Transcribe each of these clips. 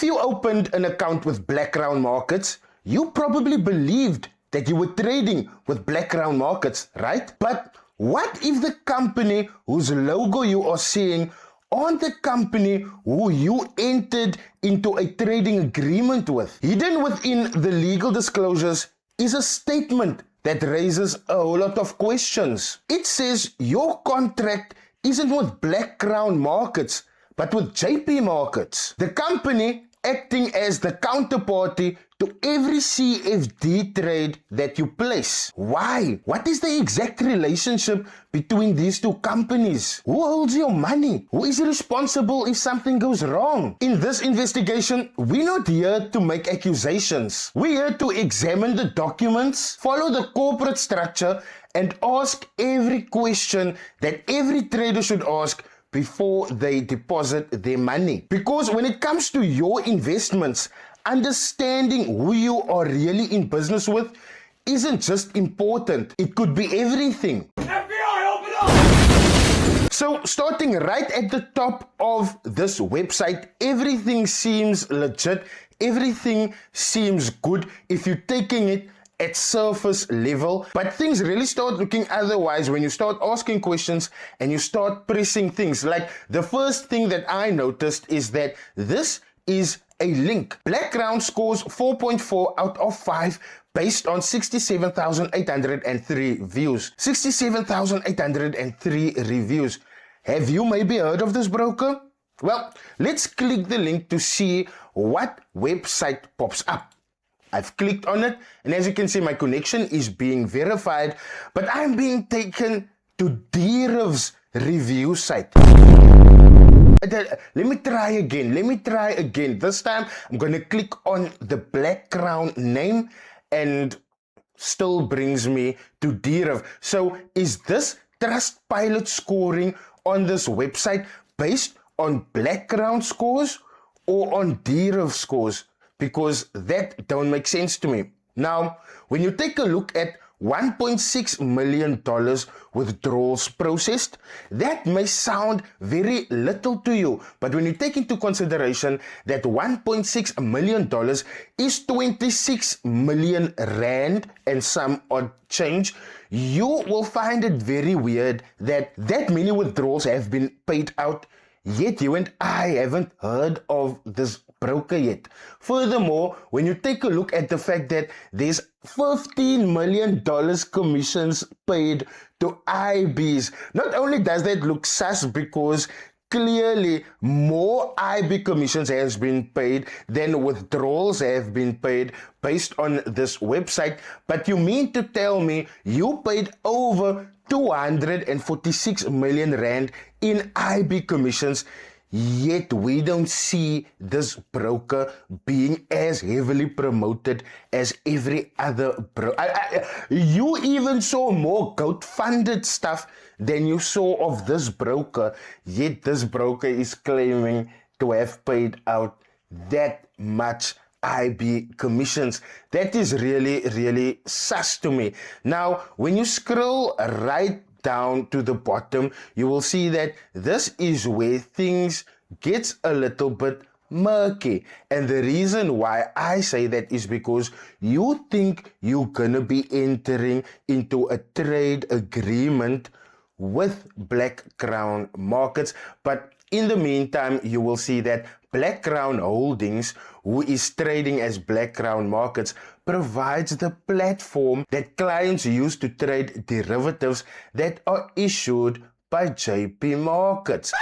you opened an account with Blackground Markets, you probably believed that you were trading with Blackground Markets, right? But what if the company whose logo you are seeing aren't the company who you entered into a trading agreement with? Hidden within the legal disclosures is a statement that raises a whole lot of questions. It says your contract isn't with Blackground Markets, but with JP Markets, the company acting as the counterparty to every CFD trade that you place. Why? What is the exact relationship between these two companies? Who holds your money? Who is responsible if something goes wrong? In this investigation, we're not here to make accusations. We're here to examine the documents, follow the corporate structure, and ask every question that every trader should ask before they deposit their money. Because when it comes to your investments, understanding who you are really in business with isn't just important, it could be everything. FBI, open up! So starting right at the top of this website, everything seems legit, everything seems good if you're taking it at surface level, but things really start looking otherwise when you start asking questions and you start pressing things. Like the first thing that I noticed is that this is a link. Blackground scores 4.4 out of 5 based on 67,803 views. 67,803 reviews. Have you maybe heard of this broker? Well, let's click the link to see what website pops up. I've clicked on it, and as you can see, my connection is being verified, but I'm being taken to Deriv's review site. Let me try again. This time, I'm going to click on the Blackground name, and still brings me to Deriv. So, is this Trustpilot scoring on this website based on Blackground scores or on Deriv scores? Because that don't make sense to me. Now, when you take a look at $1.6 million withdrawals processed, that may sound very little to you, but when you take into consideration that $1.6 million is 26 million rand and some odd change, you will find it very weird that many withdrawals have been paid out, yet you and I haven't heard of this broker yet. Furthermore, when you take a look at the fact that there's $15 million commissions paid to IBs, not only does that look sus because clearly more IB commissions has been paid than withdrawals have been paid based on this website, but you mean to tell me you paid over 246 million rand in IB commissions, yet we don't see this broker being as heavily promoted as every other broker. You even saw more goat-funded stuff than you saw of this broker, yet this broker is claiming to have paid out that much IB commissions. That is really, really sus to me. Now, when you scroll right down to the bottom, you will see that this is where things gets a little bit murky. And the reason why I say that is because you think you're gonna be entering into a trade agreement with Blackground Markets, but in the meantime, you will see that Blackground Holdings, who is trading as Blackground Markets, provides the platform that clients use to trade derivatives that are issued by JP Markets.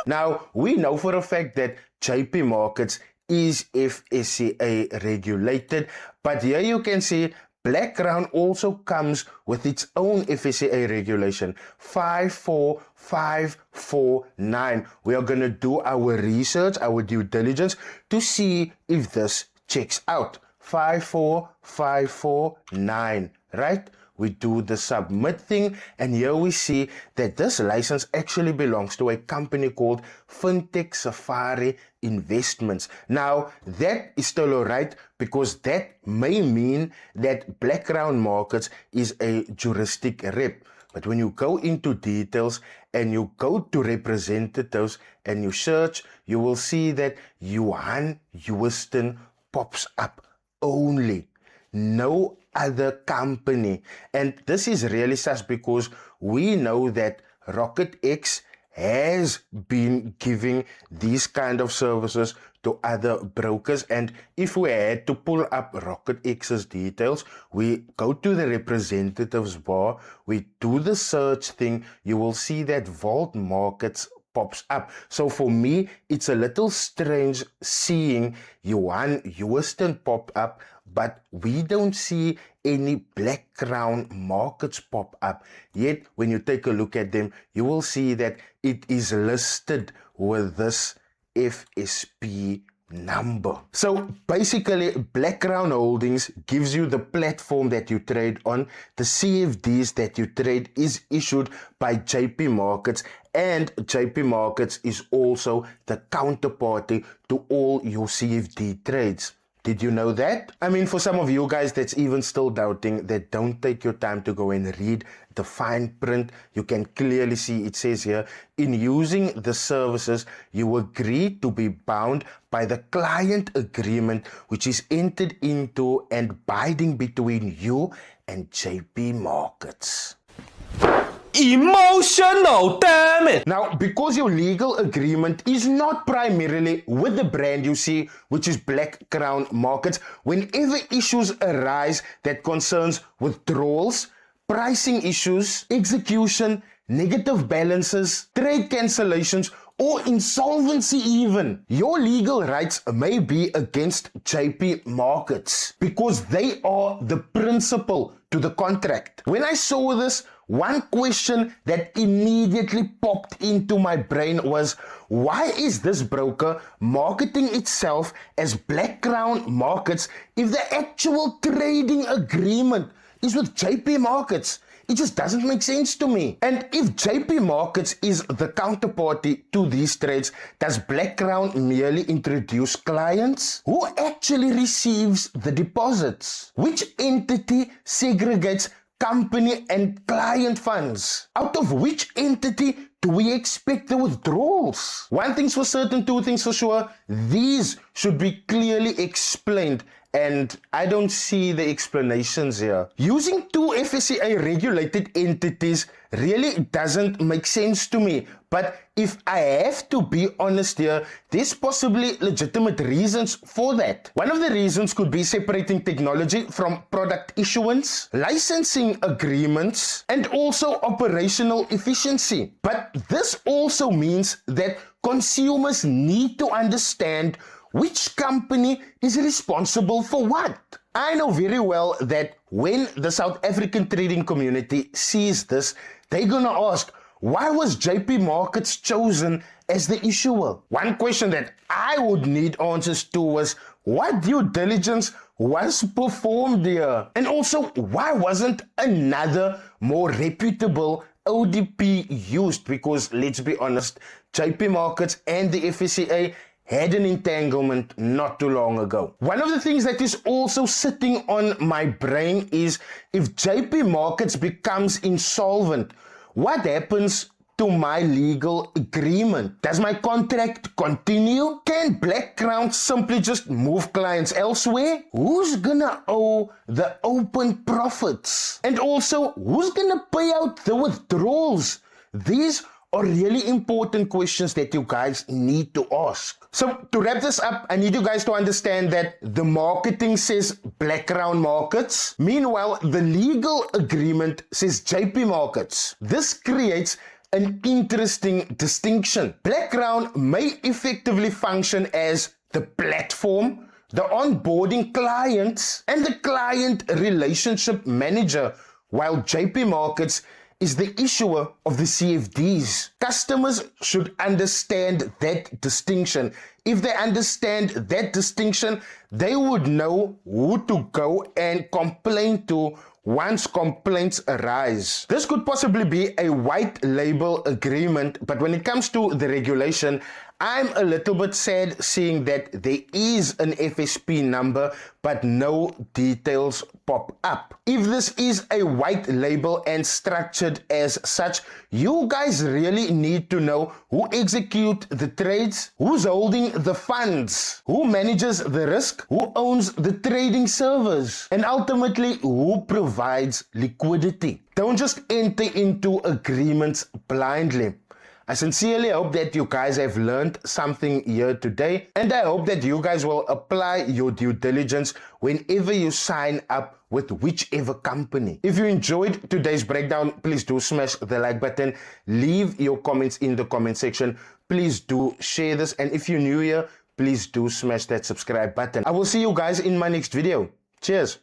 Now, we know for a fact that JP Markets is FSCA regulated, but here you can see Blackground also comes with its own FSCA regulation, 54549. We are going to do our research, our due diligence to see if this checks out. 54549, right? We do the submit thing, and here we see that this license actually belongs to a company called Fintech Safari Investments. Now, that is still alright because that may mean that Blackground Markets is a juristic rep. But when you go into details and you go to representatives and you search, you will see that Johan Uyston pops up only. No other company. And this is really sus because we know that Rocket X has been giving these kind of services to other brokers, and if we had to pull up Rocket X's details, we go to the representatives bar, we do the search thing, you will see that Vault Markets pops up. So for me, it's a little strange seeing Johan Uyston pop up, but we don't see any Black Crown Markets pop up. Yet, when you take a look at them, you will see that it is listed with this FSP number. So basically, Black Crown Holdings gives you the platform that you trade on. The CFDs that you trade is issued by JP Markets, and JP Markets is also the counterparty to all your CFD trades. Did you know that? I mean, for some of you guys that's even still doubting, that don't take your time to go and read the fine print. You can clearly see it says here, in using the services, you agree to be bound by the client agreement which is entered into and binding between you and JP Markets. Emotional, damn it! Now, because your legal agreement is not primarily with the brand you see, which is Black Crown Markets, whenever issues arise that concerns withdrawals, pricing issues, execution, negative balances, trade cancellations, or insolvency even, your legal rights may be against JP Markets because they are the principal to the contract. When I saw this, one question that immediately popped into my brain was, why is this broker marketing itself as Black Crown Markets if the actual trading agreement is with JP Markets? It just doesn't make sense to me. And if JP Markets is the counterparty to these trades, does Black Crown merely introduce clients? Who actually receives the deposits? Which entity segregates company and client funds? Out of which entity do we expect the withdrawals? One thing's for certain, two things for sure. These should be clearly explained, and I don't see the explanations here. Using two FSCA regulated entities really doesn't make sense to me. But if I have to be honest here, there's possibly legitimate reasons for that. One of the reasons could be separating technology from product issuance, licensing agreements, and also operational efficiency. But this also means that consumers need to understand which company is responsible for what. I know very well that when the South African trading community sees this, they're gonna ask, why was JP Markets chosen as the issuer? One question that I would need answers to was, what due diligence was performed here? And also, why wasn't another more reputable ODP used? Because let's be honest, JP Markets and the FSCA had an entanglement not too long ago. One of the things that is also sitting on my brain is, if JP Markets becomes insolvent, what happens to my legal agreement? Does my contract continue? Can Black Crown simply just move clients elsewhere? Who's gonna owe the open profits? And also, who's gonna pay out the withdrawals? These are really important questions that you guys need to ask. So to wrap this up, I need you guys to understand that the marketing says Black Crown Markets. Meanwhile, the legal agreement says JP Markets. This creates an interesting distinction. Black Crown may effectively function as the platform, the onboarding clients, and the client relationship manager, while JP Markets is the issuer of the CFDs. Customers should understand that distinction. If they understand that distinction, they would know who to go and complain to once complaints arise. This could possibly be a white label agreement, but when it comes to the regulation, I'm a little bit sad seeing that there is an FSP number, but no details pop up. If this is a white label and structured as such, you guys really need to know who execute the trades, who's holding the funds, who manages the risk, who owns the trading servers, and ultimately who provides liquidity. Don't just enter into agreements blindly. I sincerely hope that you guys have learned something here today, and I hope that you guys will apply your due diligence whenever you sign up with whichever company. If you enjoyed today's breakdown, please do smash the like button, leave your comments in the comment section, please do share this, and if you're new here, please do smash that subscribe button. I will see you guys in my next video. Cheers.